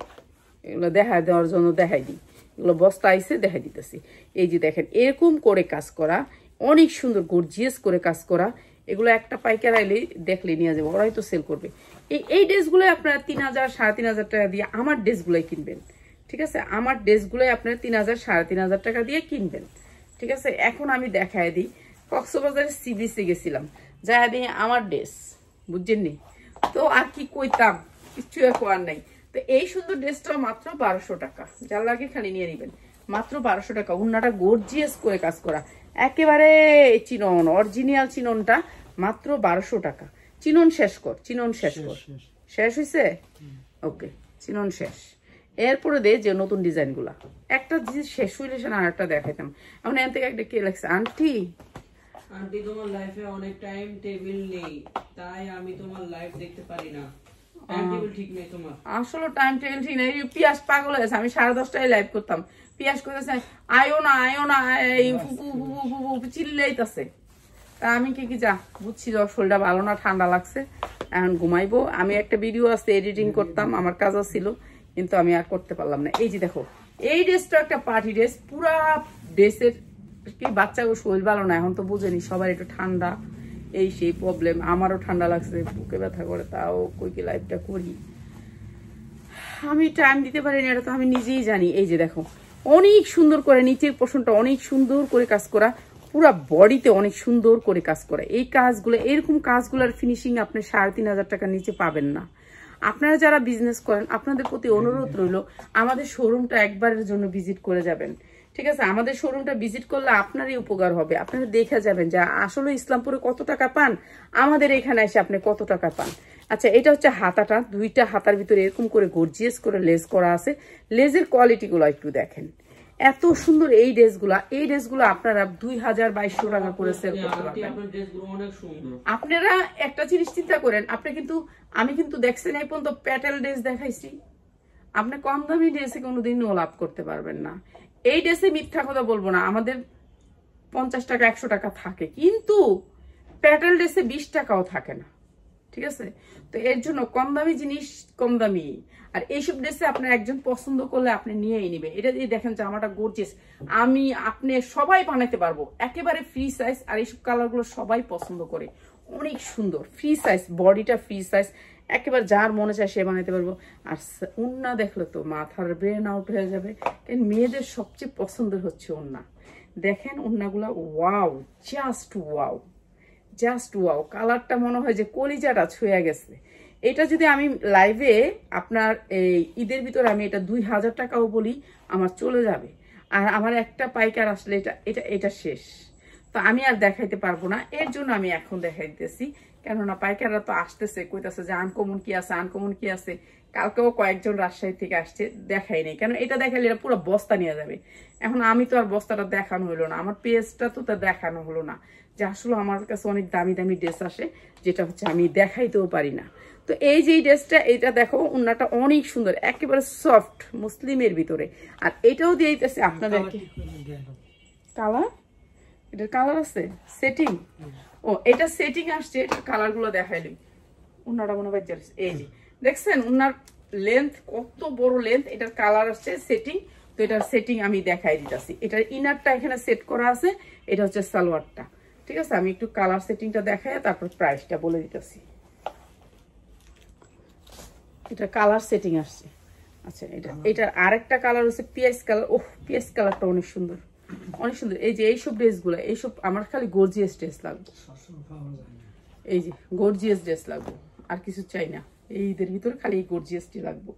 Speaker 1: এগুলো দেখায় দেওয়ার জন্য দেখাই দিই, এগুলো বস্তা আইসে দেখাই দিতেছি। এই যে দেখেন এরকম করে কাজ করা, অনেক সুন্দর গর্জিয়াস করে কাজ করা। এগুলো একটা পাইকার আইলে দেখলে নিয়ে যাবো, ওরাই তো সেল করবে। এই ড্রেসগুলো আপনারা 3000 3500 টাকা দিয়ে আমার ড্রেসগুলোই কিনবেন। ঠিক আছে, আমার ড্রেসগুলোই আপনারা 3000 3500 টাকা দিয়ে কিনবেন। ঠিক আছে, এখন আমি দেখায় দিই, কক্সবাজারের সিবিসি গেছিলাম, যা দিই আমার ড্রেস, বুঝছেন নি? তো আর কি কইতাম, কিছু আর নাই। তো এই সুন্দর ড্রেসটা মাত্র 1200 টাকা, যার লাগে খালি নিয়ে নিবেন, মাত্র 1200 টাকা। উন্নাটা গর্জিয়াস করে কাজ করা, একেবারে চিনন, অরিজিনাল চিননটা মাত্র 1200 টাকা। চিনন শেষ কর, চিনন শেষ কর। শেষ হয়েছে? ওকে, চিনন শেষ। এরপরে দে যে নতুন ডিজাইন গুলা, একটা জিনিস শেষ হইলে সে আর একটা দেখাইতাম। এখন এখান থেকে একটা কে লাগছে, আন্টি
Speaker 2: আন্টি তোমার লাইফে অনেক টাইম টেবিল নেই, তাই আমি তোমার লাইফ দেখতে পারি না। টাইম টেবিল ঠিক নেই তোমার।
Speaker 1: আসলে টাইম টেবিল ঠিক নেই। পিয়াস পাগল হয়েছে, আমি 10:30টায় লাইভ করতাম, পিয়াস কইতেছে আয়ো না আয়ো না, এই ফুপু ফুপু ফুপু চিল্লাইতাছে। তা আমি কি যা বুঝছি, শরীরটা ভালো না, ঠান্ডা লাগছে, এখন ঘুমাইবো। আমি একটা ভিডিও আছে এডিটিং করতাম, আমার কাজ ছিল, কিন্তু আমি আর করতে পারলাম না। এই যে দেখো, এই ড্রেসটা একটা পার্টি ড্রেস, পুরা ড্রেসের কি বাচ্চাগুলো শরীর ভালো না, এখন তো বুঝেনি সবার একটু ঠান্ডা, এই সেই প্রবলেম। আমারও ঠান্ডা লাগছে, বুকে ব্যথা করে, তাও কই কি লাইভটা করি, আমি টাইম দিতে পারিনি, এটা তো আমি নিজেই জানি। এই যে দেখো, অনেক সুন্দর করে নিচের পোর্শনটা অনেক সুন্দর করে কাজ করা, পুরা বডিতে অনেক সুন্দর করে কাজ করা। এই কাজগুলো, এরকম কাজগুলোর ফিনিশিং আপনি 3500 টাকার নিচে পাবেন না। আপনারা যারা বিজনেস করেন, আপনাদের প্রতি অনুরোধ রইল, আমাদের শোরুমটা একবারের জন্য ভিজিট করে যাবেন। ঠিক আছে, আমাদের শোরুমটা ভিজিট করলে আপনারই উপকার হবে। আপনারা দেখে যাবেন যে আসলে ইসলামপুরে কত টাকা পান, আমাদের এখানে এসে আপনি কত টাকা পান। আচ্ছা, এটা হচ্ছে হাতাটা, দুইটা হাতার ভিতরে এরকম করে গর্জিয়াস করে লেস করা আছে। লেজের কোয়ালিটিগুলো একটু দেখেন, এত সুন্দর এই ড্রেসগুলো আপনারা 2000-2200 টাকা করে সেল করতে পারবেন। আপনারা একটা জিনিস চিন্তা করেন, আমি কিন্তু দেখছেন এই পর্যন্ত প্যাটেল ড্রেস দেখাইছি, আপনি কম দামি ড্রেসে কোনোদিনও লাভ করতে পারবেন না। এই ড্রেসে মিথ্যা কথা বলবো না, আমাদের 50 টাকা 100 টাকা থাকে, কিন্তু প্যাটেল ড্রেসে 20 টাকাও থাকে না। ঠিক আছে, তো এর জন্য কম দামি জিনিস কম দামি। আর এইসব ড্রেসে আপনার একজন পছন্দ করলে আপনি নিয়েই নিবে। এটা দিয়ে দেখেন জামাটা গর্জিয়াস, আপনি সবাই বানাতে পারবো, একেবারে ফ্রি সাইজ। আর এইসব কালারগুলো সবাই পছন্দ করে, অনেক সুন্দর ফ্রি সাইজ, বডিটা ফ্রি সাইজ, একেবারে যার মনে চায় সে বানাতে পারবো। আর ওন্না দেখলে তো মাথার ব্রেন আউট হয়ে যাবে, কারণ মেয়েদের সবচেয়ে পছন্দের হচ্ছে ওন্না। দেখেন ওন্নাগুলো, wow, just wow, just wow. কালারটা মনে হয় যে কলিজাটা ছুঁয়ে গেছে। এটা যদি আমি লাইভে আপনার এই ঈদের ভিতরে আমি এটা 2000 টাকাও বলি, আমার চলে যাবে। আর আমার একটা পাইকার আসলে এটা শেষ, তো আমি আর দেখাইতে পারবো না। এর জন্য আমি এখন দেখাই দিতেছি, কেননা পাইকাররা তো আসতেছে, কইতাছে যে আনকমন কি আছে, আনকমন কি আছে। কালকেও কয়েকজন রাজশাহী থেকে আসছে, দেখাই নেই, কেন এটা দেখাইলে এটা পুরো বস্তা নিয়ে যাবে। এখন আমি তো আর বস্তাটা দেখানো হলো না, আমার পেজটা তো তা দেখানো হলো না, যে আসলে আমার কাছে অনেক দামি দামি ড্রেস আসে, যেটা হচ্ছে আমি দেখাইতেও পারি না। তো এই যে ড্রেসটা, এটা দেখো, ওন্নাটা অনেক সুন্দর, একেবারে সফট মুসলিমের ভিতরে। আর এটাও দিয়ে দিতেছে আপনাদের কালার, এটার কালার আছে সেটিং। ও, এটা সেটিং আসছে, এটা কালার গুলো দেখাইলি। ওন্নাটা মনে হয় এই যে দেখছেন, ওন্নার লেন্থ কত বড় লেন্থ, এটার কালার আসছে সেটিং। তো এটার সেটিং আমি দেখাই দিতেছি। এটার ইনারটা এখানে সেট করা আছে, এটা হচ্ছে সালোয়ারটা। ঠিক আছে, আমি একটু কালার সেটিংটা দেখাই তারপর প্রাইসটা বলে দিতেছি। এটা কালার সেটিং আসছে। আচ্ছা, এটার আরেকটা কালার হচ্ছে পিয়াজ কালার। ওহ, পিয়াজ কালারটা অনেক সুন্দর, অনেক সুন্দর। এই যে এইসব ড্রেসগুলো, এইসব আমার খালি গর্জিয়াস ড্রেস লাগবে। এই যে গর্জিয়াস ড্রেস লাগবে, আর কিছু চাই না। এই ঈদের ভিতরে খালি এই গর্জিয়াসটি লাগবে।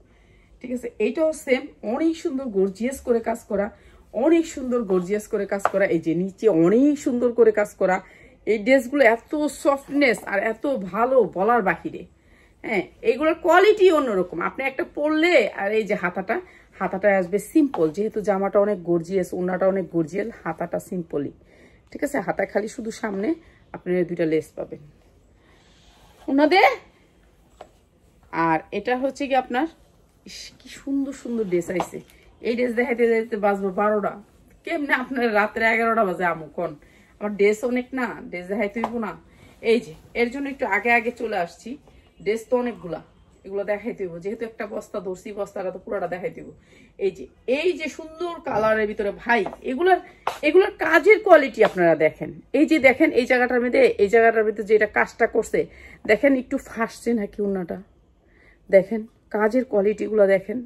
Speaker 1: ঠিক আছে, এইটাও সেম, অনেক সুন্দর গর্জিয়াস করে কাজ করা, অনেক সুন্দর গর্জিয়াস করে কাজ করা। এই যে নিচে অনেক সুন্দর করে কাজ করা। এই ড্রেসগুলো এত সফটনেস আর এত ভালো বলার বাহিরে। হ্যাঁ, এইগুলোর কোয়ালিটি অন্যরকম। আপনি একটা পরলে, আর এই যে হাতাটা আসবে সিম্পল, যেহেতু জামাটা অনেক গর্জিয়াস, ওড়নাটা অনেক গর্জিয়াস, হাতাটা সিম্পলই। ঠিক আছে, হাতা খালি শুধু সামনে আপনি 2টা লেস পাবেন ওনাদের। আর এটা হচ্ছে কি আপনার, কি সুন্দর সুন্দর ড্রেস আইছে। এই ড্রেস দেখাইতে দেখাইতে বাজবো 12টা, কেমনে আপনার রাত্রে 11টা বাজে আমুকন। আমার ড্রেস অনেক না, ড্রেস দেখাইতে হইব না। এই যে এর জন্য একটু আগে আগে চলে আসছি। ড্রেস তো অনেকগুলা, এগুলো দেখাইতে হইব, যেহেতু একটা বস্তা ধরছি, বস্তাটা তো পুরোটা দেখাইতে হইব। এই যে সুন্দর কালারের ভিতরে ভাই, এগুলার কাজের কোয়ালিটি আপনারা দেখেন। এই যে দেখেন এই জায়গাটার মধ্যে যেটা কাজটা করছে, দেখেন একটু ফাঁসছে নাকি ওড়নাটা, দেখেন কাজের কোয়ালিটিগুলো দেখেন।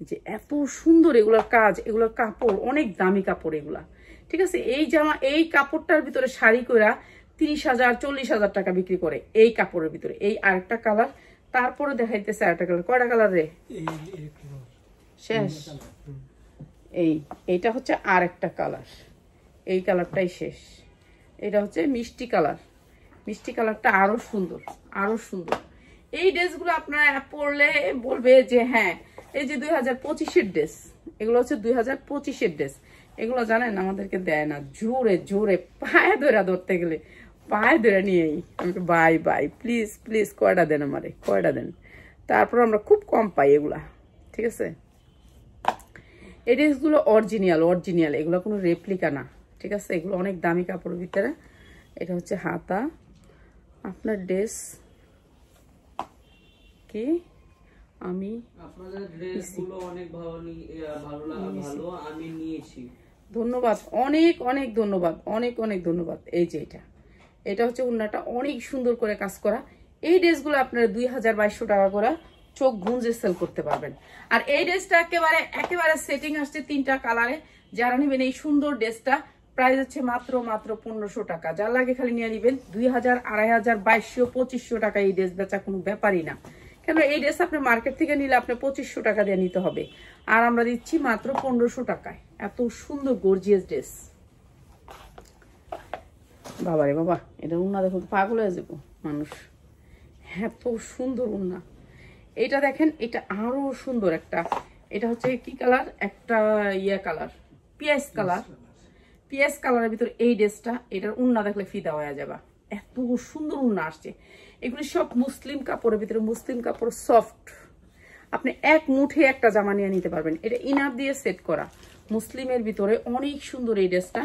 Speaker 1: যে এত সুন্দর এগুলোর কাজ, এগুলোর কাপড় অনেক দামি কাপড় এগুলা। ঠিক আছে, এই জামা এই কাপড়টার ভিতরে শাড়ি কইরা 30,000 40,000 টাকা বিক্রি করে এই কাপড়ের ভিতরে। এই আরেকটা কালার, তারপরে দেখাইতেছে আরেকটা কালার। কয়টা কালার রে? শেষ। এইটা হচ্ছে আরেকটা কালার, এই কালারটাই শেষ। এটা হচ্ছে মিষ্টি কালার, মিষ্টি কালারটা আরো সুন্দর, আরো সুন্দর। এই ড্রেসগুলো আপনারা পরলে বলবে যে হ্যাঁ, এই যে 2025-এর ড্রেস, এগুলো হচ্ছে 2025-এর ড্রেস। এগুলো জানেন আমাদেরকে দেয় না, জোরে জোরে পায়ে ধরতে গেলে পায়ে ধরে নিয়েই আমি বাই প্লিজ প্লিজ কয়টা দেন আমারে, কয়টা দেন। তারপর আমরা খুব কম পাই এগুলা। ঠিক আছে, এই ড্রেসগুলো অরিজিনাল, এগুলো কোনো রেপ্লিকা না। ঠিক আছে, এগুলো অনেক দামি কাপড়ের ভিতরে। এটা হচ্ছে হাতা। আপনার ড্রেস কি, আমি
Speaker 2: আপনাদের ড্রেসগুলো অনেক ভালো আমি নিয়েছি।
Speaker 1: ধন্যবাদ, অনেক অনেক ধন্যবাদ, অনেক অনেক ধন্যবাদ। এই যে এটা হচ্ছে ওড়নাটা অনেক সুন্দর করে কাজ করা। এই ড্রেসগুলো আপনারা 2000-2200 টাকা করে চোখ গুঁজে সেল করতে পারবেন। আর এই ড্রেসটা একেবারে সেটিং আসছে 3টা কালারে। যারা নেবেন এই সুন্দর ড্রেসটা, প্রাইস হচ্ছে মাত্র 1500 টাকা। যার লাগে খালি নিয়ে নেবেন। 2000, 2500, 2500 টাকা এই ড্রেস বেচা কোনো ব্যাপারই না। কেন এই ড্রেস আপনি মার্কেট থেকে নিলে আপনি 2500 টাকা দিয়ে নিতে হবে, আর আমরা দিচ্ছি মাত্র 1500 টাকায়। এত সুন্দর গর্জিয়াস ড্রেস। বাবারে বাবা, এটা উন্না দেখুন, পাগল হয়ে যাবো মানুষ, এত সুন্দর উন্না। এটা দেখেন, এটা আরো সুন্দর একটা। এটা হচ্ছে কি কালার, একটা কালার, পিয়াজ কালারের ভিতর এই ড্রেসটা। এটার উন্না দেখলে ফিদা হয়ে যাবা, এত সুন্দর উন্না আসছে। এগুলি সব মুসলিম কাপড়ের ভিতরে, মুসলিম কাপড় সফট। আপনি এক মুঠে একটা জামা নিয়ে নিতে পারবেন। এটা ইনার দিয়ে সেট করা, মুসলিমের ভিতরে অনেক সুন্দর এই ড্রেসটা।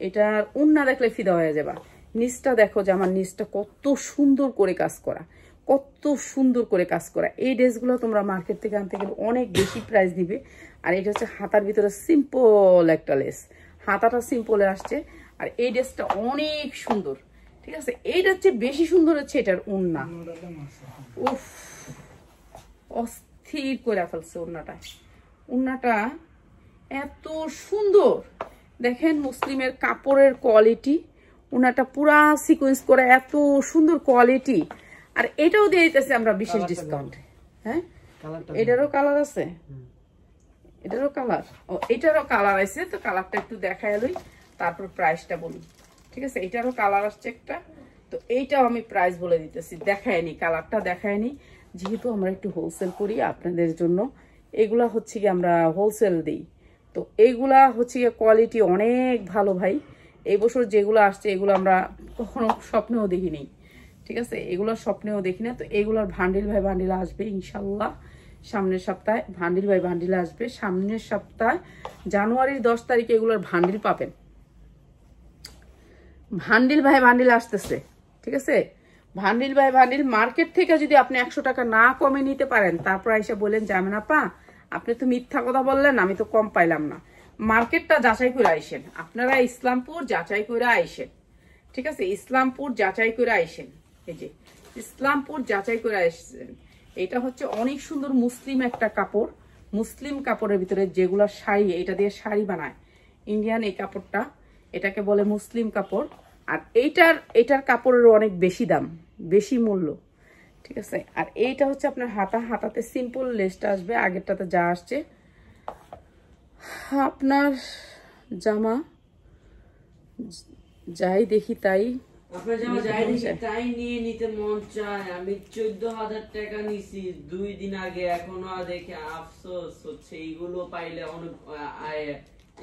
Speaker 1: এটার উন্না দেখলে ফিদা হয়ে যাবা। নিচটা দেখো, জামার নিচটা কত সুন্দর করে কাজ করা, কত সুন্দর করে কাজ করা। এই ড্রেসগুলো তোমরা মার্কেট থেকে আনতে গেলে অনেক বেশি প্রাইস দিবে। আর এটা হচ্ছে হাতার ভিতরে সিম্পল একটা লেস, হাতাটা সিম্পলে আসছে। আর এই ড্রেসটা অনেক সুন্দর। ঠিক আছে, এইটা হচ্ছে বেশি সুন্দর হচ্ছে এটার ওড়না। উফ, অস্থির করে ফেলছে ওড়নাটা এত সুন্দর। দেখেন মুসলিমের কাপড়ের কোয়ালিটি, ওড়নাটা পুরা সিকোয়েন্স করে, এত সুন্দর কোয়ালিটি। আর এটাও দিয়ে দিতেছে আমরা বিশেষ ডিসকাউন্ট। হ্যাঁ, এটারও কালার আছে, এটারও কালার, এটারও কালার আছে। তো কালারটা একটু দেখাই লই, তারপর প্রাইসটা বলি। ঠিক আছে, এটারও কালার আসছে একটা। তো এইটাও আমি প্রাইস বলে দিতেছি, দেখায়নি, কালারটা দেখায়নি, যেহেতু আমরা একটু হোলসেল করি আপনাদের জন্য। এগুলা হচ্ছে কি আমরা হোলসেল দিই। তো এইগুলা হচ্ছে গিয়ে কোয়ালিটি অনেক ভালো ভাই। এই বছর যেগুলো আসছে এগুলো আমরা কখনো স্বপ্নেও দেখিনি। ঠিক আছে, এগুলো স্বপ্নেও দেখি না। তো এগুলোর ভান্ডিল বাই বান্ডিল আসবে ইনশাল্লাহ সামনের সপ্তাহে। ভান্ডিল বাই বান্ডিল আসবে সামনের সপ্তাহে, জানুয়ারির 10 তারিখে এগুলোর ভান্ডিল পাবেন। ভান্ডিল বাই বান্ডিল আসতেছে। ঠিক আছে, ভান্ডিল বাই ভান্ডিল। মার্কেট থেকে যদি আপনি 100 টাকা না কমে নিতে পারেন, তারপর এসে বলেন যাবেন আপা আপনি তো মিথ্যা কথা বললেন, আমি তো কম পাইলাম না। মার্কেটটা যাচাই করে আইসেন, আপনারা ইসলামপুর যাচাই করে আইসেন, ঠিক আছে? ইসলামপুর যাচাই করে আইসেন, এই যে ইসলামপুর যাচাই করে আইসেন। এটা হচ্ছে অনেক সুন্দর মুসলিম একটা কাপড়, মুসলিম কাপড়ের ভিতরে যেগুলা শাড়ি, এটা দিয়ে শাড়ি বানায় ইন্ডিয়ান এই কাপড়টা, এটাকে বলে মুসলিম কাপড়। আর এটার কাপড়ের অনেক বেশি দাম, বেশি মূল্য, ঠিক আছে? আর এইটা হচ্ছে আপনার হাতাতে সিম্পল লেসটা আসবে, আগেরটাতে যা আসছে। আপনার জামা যাই দেখি তাই,
Speaker 2: আপনার জামা যাই দেখি তাই নিয়ে নিতে মন চায়। আমি 14,000 টাকা নিছি 2 দিন আগে, এখনো দেখে আফসোস হচ্ছে। এইগুলো পাইলে অনেক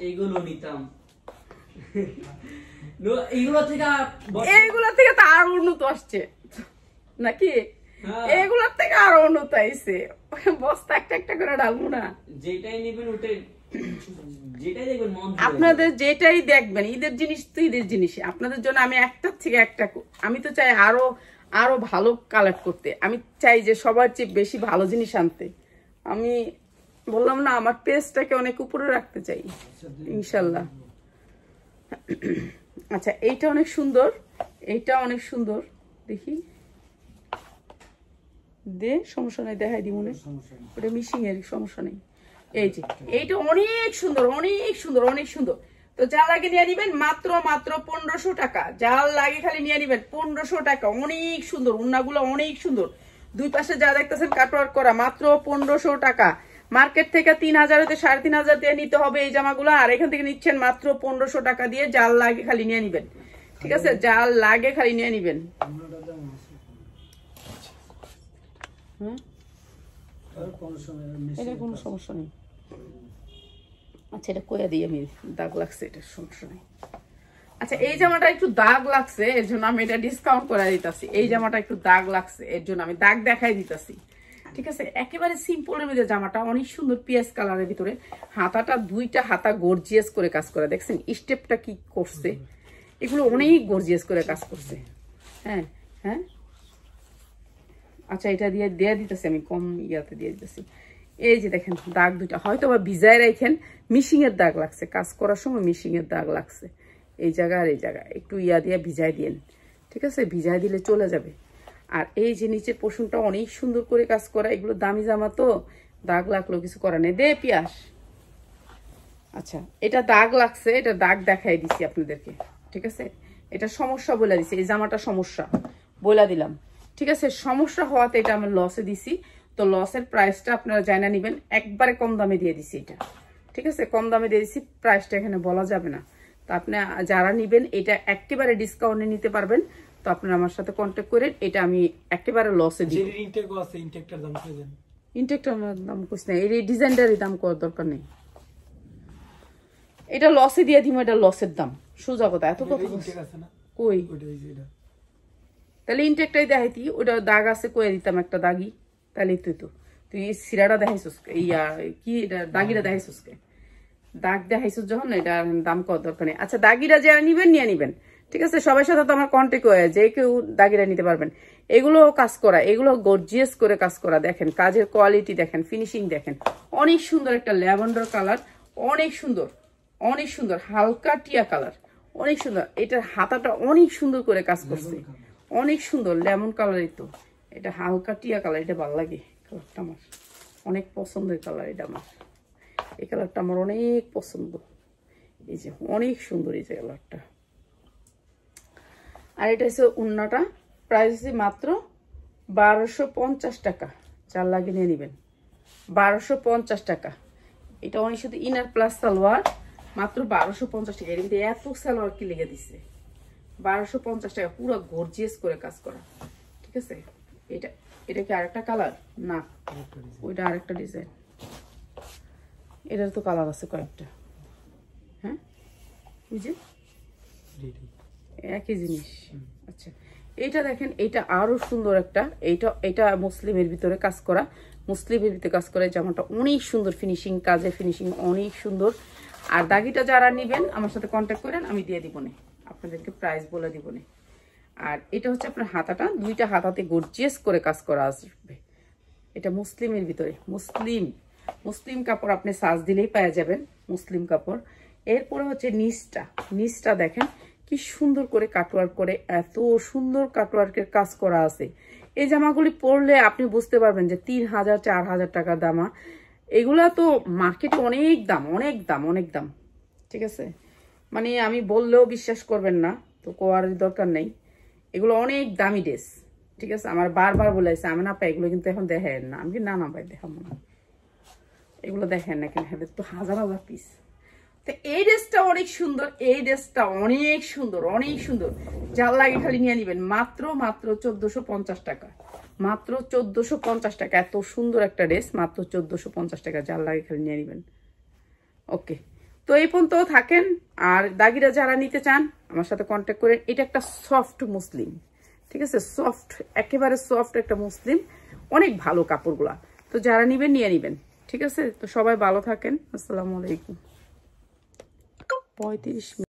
Speaker 2: এইগুলো নিতাম। এইগুলো
Speaker 1: থেকে তো আরো উন্নত আসছে নাকি? এগুলোর থেকে আরো উন্নত আইছে, বস্তা একটা একটা করে ডালবো না।
Speaker 2: যেটাই নেবেন ওটাই, যেটাই দেখবেন মন,
Speaker 1: আপনাদের যেটাই দেখবেন, ঈদের জিনিস তো ঈদের জিনিস। আপনাদের জন্য আমি একটার থেকে একটা, আমি তো চাই আরো ভালো কালেক্ট করতে, আমি চাই যে সবার চেয়ে বেশি ভালো জিনিস আনতে। আমি বললাম না, আমার পেজটাকে অনেক উপরে রাখতে চাই ইনশাল্লাহ। আচ্ছা, এইটা অনেক সুন্দর, এইটা অনেক সুন্দর, দেখি দে, সমস্যা নেই, দেখাই দি মনে, ওটা মিশিং এর সমস্যা নেই। এই যে এইটা অনেক সুন্দর, অনেক সুন্দর, অনেক সুন্দর। তো যা লাগে নিয়ে নিবেন মাত্র 1500 টাকা, যা লাগে খালি নিয়ে নিবেন 1500 টাকা। অনেক সুন্দর, উন্নাগুলো অনেক সুন্দর, দুই পাশে যা দেখতেছেন কাটওয়ার্ক করা, মাত্র 1500 টাকা। মার্কেট থেকে 3000 হতে 3500 দিয়ে নিতে হবে এই জামাগুলো, আর এখান থেকে নিচ্ছেন মাত্র 1500 টাকা দিয়ে। জাল লাগে খালি নিয়ে নিবেন, ঠিক আছে? জাল লাগে খালি নিয়ে নিবেন। এটা কোনো সমস্যা নেই। আচ্ছা, এটা কইয়া দিই আমি, দাগ লাগছে, এটা সমস্যা নেই। আচ্ছা, এই জামাটা একটু দাগ লাগছে, এর জন্য আমি এটা ডিসকাউন্ট করে দিতেছি। এই জামাটা একটু দাগ লাগছে, এর জন্য আমি দাগ দেখাই দিতেছি, ঠিক আছে? একেবারে সিম্পলের ভিতরে জামাটা অনেক সুন্দর, পিয়াজ কালারের ভিতরে। হাতাটা দুইটা হাতা গর্জিয়াস করে কাজ করা, দেখছেন স্টেপটা কি করছে? এগুলো অনেক গর্জিয়াস করে কাজ করছে। হ্যাঁ হ্যাঁ, আচ্ছা, এটা দিয়ে দিতেছি আমি, কম ইয়াতে দিয়ে দিতেছি। এই যে দেখেন দাগ দুইটা, হয়তো বা ভিজায় রাখেন, মিশিং এর দাগ লাগছে, কাজ করার সময় মিশিং এর দাগ লাগছে এই জায়গা আর এই জায়গা, একটু ইয়া দিয়ে ভিজাই দিয়েন, ঠিক আছে? ভিজাই দিলে চলে যাবে। আর এই যে নিচের পোষণটা অনেক সুন্দর করে কাজ করা, এগুলো দামি জামা তো, দাগ লাগলো কিছু করা নেই। দে পিয়াস। আচ্ছা, এটা দাগ লাগছে, এটা দাগ দেখাই দিছি আপনাদেরকে, ঠিক আছে? এটা সমস্যা বলে দিছি, এই জামাটা সমস্যা বলে দিলাম, ঠিক আছে? সমস্যা হওয়াতে এটা আমি লসে দিছি, তো লসের প্রাইসটা আপনারা জানা নেবেন, একবারে কম দামে দিয়ে দিছি এটা, ঠিক আছে? কম দামে দিয়ে দিছি, প্রাইসটা এখানে বলা যাবে না। তো আপনি যারা নিবেন এটা একেবারে ডিসকাউন্টে নিতে পারবেন, তো আপনারা আমার সাথে কন্ট্যাক্ট করেন। এটা আমি একেবারে লসে দিই। ইনটেকটার দাম কইছ না, এই ডিজাইনটারই দাম করার দরকার নেই, এটা লসে দিয়ে দিব, এটা লসের দাম, সোজা কথা। এত কথা কই, তাহলে ইনটেকটাই দেখাইতি, ওটা দাগ আছে কয়ে দিতাম একটা দাগি, তাহলে তুই সিরাটা দেখাইছিস, ইয়া কি এটা দাগিটা দেখাইছিস, দাগ দেখাইছিস যখন, এটা দাম কত দরকার নেই। আচ্ছা, দাগিটা যারা নিবেন নিয়ে নিবেন, ঠিক আছে? সবার সাথে তো আমার কন্ট্যাক্ট হয়ে, যে কেউ দাগিটা নিতে পারবেন। এগুলো কাজ করা, এগুলো গর্জিয়াস করে কাজ করা, দেখেন কাজের কোয়ালিটি দেখেন, ফিনিশিং দেখেন, অনেক সুন্দর একটা ল্যাভেন্ডার কালার, অনেক সুন্দর, অনেক সুন্দর, হালকা টিয়া কালার, অনেক সুন্দর। এটার হাতাটা অনেক সুন্দর করে কাজ করছে, অনেক সুন্দর লেমন কালারই তো, এটা হালকা টিয়া কালার, এটা ভালো লাগে কালারটা, আমার অনেক পছন্দের কালার এটা আমার, এই কালারটা আমার অনেক পছন্দ, এই যে অনেক সুন্দর এই যে কালারটা। আর এটা হচ্ছে উন্নাটা, প্রাইস হচ্ছে মাত্র 1250 টাকা, যার লাগে নিয়ে নেবেন 1250 টাকা। এটা অনেক সাথে ইনার প্লাস সালোয়ার, মাত্র 1250 টাকা। এর মধ্যে এত সালোয়ার কি লেগে দিচ্ছে, 1250 টাকা, পুরো গর্জিয়াস করে কাজ করা, ঠিক আছে? এটা কি আরেকটা কালার? না, ওইটা আরেকটা ডিজাইন, এটার তো কালার আছে কয়েকটা। হ্যাঁ, বুঝে একই জিনিস। আচ্ছা, এইটা দেখেন, এইটা আরো সুন্দর একটা, এটা মুসলিমের ভিতরে কাজ করা, মুসলিমের ভিতরে কাজ করা জামাটা অনেক সুন্দর, ফিনিশিং, কাজের ফিনিশিং অনেক সুন্দর। আর দাগিটা যারা নিবেন আমার সাথে কন্ট্যাক্ট করেন, আমি দিয়ে দিব না, আপনাদেরকে প্রাইস বলে দিব না। আর এটা হচ্ছে আপনার হাতাটা, দুইটা হাতাতে গর্জিয়াস করে কাজ করা আসবে। এটা মুসলিমের ভিতরে, মুসলিম কাপড় আপনি সাজ দিলেই পাওয়া যাবেন, মুসলিম কাপড়। এরপরে হচ্ছে নিচটা দেখেন কি সুন্দর করে কাটওয়ার্ক করে, এত সুন্দর কাটওয়ার্কের কাজ করা আছে। এই জামাগুলি পরলে আপনি বুঝতে পারবেন যে 3000 4000 টাকার দামা। এগুলা তো মার্কেটে অনেক দাম, ঠিক আছে? মানে আমি বললেও বিশ্বাস করবেন না, তো কোয়ার দরকার নেই। এগুলো অনেক দামি ড্রেস, ঠিক আছে? আমার বারবার বলেছে আমি না পাই এগুলো, কিন্তু এখন দেখেন না। আমি না পাই দেখাবো না, এগুলো দেখেন না কেন, তো হাজার পিস। তো এই ড্রেসটা অনেক সুন্দর, অনেক সুন্দর। যার লাগে খালি নিয়ে নিবেন, মাত্র 1450 টাকা, মাত্র 1450 টাকা। এত সুন্দর একটা ড্রেস, মাত্র 1450 টাকা। যার লাগে খালি নিয়ে নিবেন। ওকে, তো এই পর্যন্ত থাকেন। আর দাগিরা যারা নিতে চান আমার সাথে কন্ট্যাক্ট করেন। এটা একটা সফট মুসলিম, ঠিক আছে? সফট, একেবারে সফট একটা মুসলিম, অনেক ভালো কাপড়গুলা। তো যারা নিবেন নিয়ে নিবেন, ঠিক আছে? তো সবাই ভালো থাকেন। আসসালামু আলাইকুম। 35